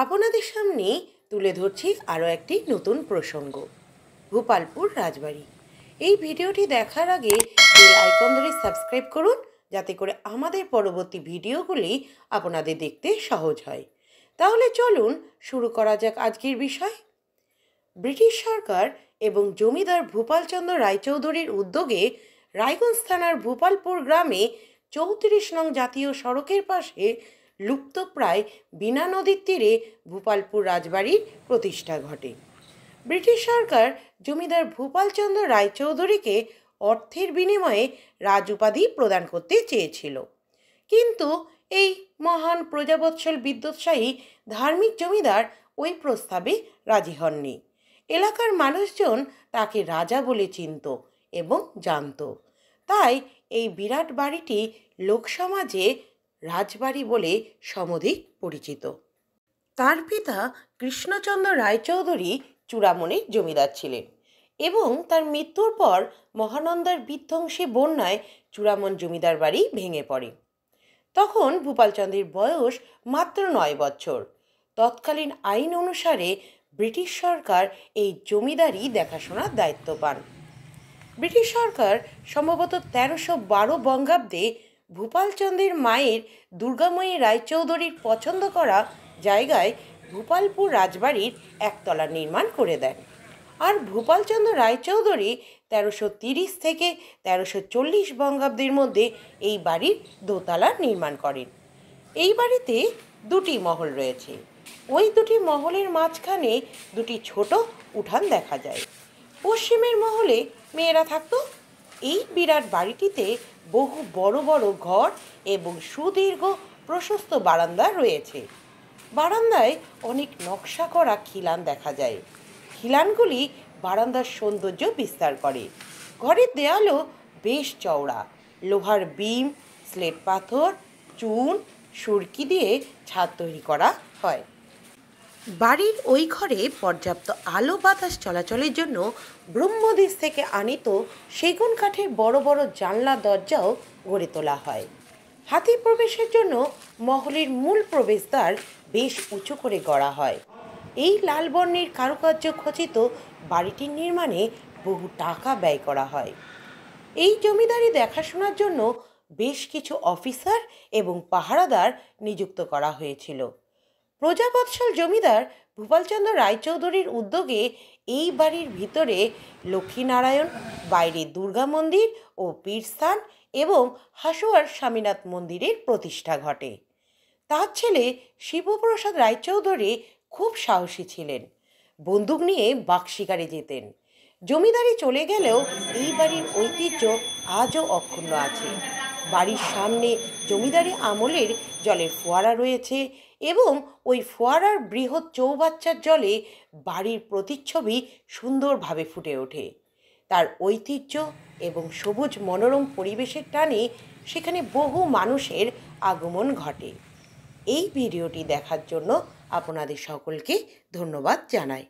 আপনাদের সামনে তুলে ধরছি আরও একটি নতুন প্রসঙ্গ, ভূপালপুর রাজবাড়ি। এই ভিডিওটি দেখার আগে বেল আইকন ধরে সাবস্ক্রাইব করুন, যাতে করে আমাদের পরবর্তী ভিডিওগুলি আপনাদের দেখতে সহজ হয়। তাহলে চলুন শুরু করা যাক আজকের বিষয়। ব্রিটিশ সরকার এবং জমিদার ভূপালচন্দ্র রায়চৌধুরীর উদ্যোগে রায়গঞ্জ থানার ভূপালপুর গ্রামে 34 নং জাতীয় সড়কের পাশে লুপ্তপ্রায় বিনা নদীর তীরে ভূপালপুর রাজবাড়ির প্রতিষ্ঠা ঘটে। ব্রিটিশ সরকার জমিদার ভূপালচন্দ্র রায়চৌধুরীকে অর্থের বিনিময়ে রাজ উপাধি প্রদান করতে চেয়েছিল, কিন্তু এই মহান প্রজাবৎসল বিদ্যোৎসাহী ধার্মিক জমিদার ওই প্রস্তাবে রাজি হননি। এলাকার মানুষজন তাকে রাজা বলে চিনত এবং জানত, তাই এই বিরাট বাড়িটি লোকসমাজে রাজবাড়ি বলে সমধিক পরিচিত। তার পিতা কৃষ্ণচন্দ্র রায়চৌধুরী চূড়ামণির জমিদার ছিলেন এবং তার মৃত্যুর পর মহানন্দার বিধ্বংসী বন্যায় চূড়ামন জমিদার বাড়ি ভেঙে পড়ে। তখন ভূপালচন্দ্রের বয়স মাত্র 9 বছর। তৎকালীন আইন অনুসারে ব্রিটিশ সরকার এই জমিদারি দেখাশোনার দায়িত্ব পান। ব্রিটিশ সরকার সম্ভবত 1312 বঙ্গাব্দে ভূপালচন্দ্রের মায়ের দুর্গাময়ী রায়চৌধুরীর পছন্দ করা জায়গায় ভূপালপুর রাজবাড়ির একতলা নির্মাণ করে দেন। আর ভূপালচন্দ্র রায়চৌধুরী 1330 থেকে 1340 বঙ্গাব্দের মধ্যে এই বাড়ির দোতলা নির্মাণ করেন। এই বাড়িতে দুটি মহল রয়েছে। ওই দুটি মহলের মাঝখানে দুটি ছোট উঠান দেখা যায়। পশ্চিমের মহলে মেয়েরা থাকতো। এই বিরাট বাড়িটিতে বহু বড় বড় ঘর এবং সুদীর্ঘ প্রশস্ত বারান্দা রয়েছে। বারান্দায় অনেক নকশা করা খিলান দেখা যায়। খিলানগুলি বারান্দার সৌন্দর্য বিস্তার করে। ঘরের দেয়ালও বেশ চওড়া। লোহার বিম, স্লেট পাথর, চুন, সুরকি দিয়ে ছাদ তৈরি করা হয়। বাড়ির ওই ঘরে পর্যাপ্ত আলো বাতাস চলাচলের জন্য ব্রহ্মদেশ থেকে আনিত সেগুন কাঠের বড় বড় জানলা দরজাও গড়ে তোলা হয়। হাতি প্রবেশের জন্য মহলের মূল প্রবেশদ্বার বেশ উঁচু করে গড়া হয়। এই লাল বর্ণের কারুকার্য খচিত বাড়িটির নির্মাণে বহু টাকা ব্যয় করা হয়। এই জমিদারি দেখাশোনার জন্য বেশ কিছু অফিসার এবং পাহারাদার নিযুক্ত করা হয়েছিল। প্রজাবৎসল জমিদার ভূপালচন্দ্র রায়চৌধুরীর উদ্যোগে এই বাড়ির ভিতরে লক্ষ্মীনারায়ণ, বাইরে দুর্গা মন্দির ও পীরস্থান এবং হাসুয়ার স্বামীনাথ মন্দিরের প্রতিষ্ঠা ঘটে। তার ছেলে শিবপ্রসাদ রায়চৌধুরী খুব সাহসী ছিলেন। বন্দুক নিয়ে বাঘ শিকারে যেতেন। জমিদারি চলে গেলেও এই বাড়ির ঐতিহ্য আজও অক্ষুণ্ণ আছে। বাড়ির সামনে জমিদারি আমলের জলের ফোয়ারা রয়েছে এবং ওই ফোয়ারার বৃহৎ চৌবাচ্চার জলে বাড়ির প্রতিচ্ছবি সুন্দরভাবে ফুটে ওঠে। তার ঐতিহ্য এবং সবুজ মনোরম পরিবেশের টানে সেখানে বহু মানুষের আগমন ঘটে। এই ভিডিওটি দেখার জন্য আপনাদের সকলকে ধন্যবাদ জানাই।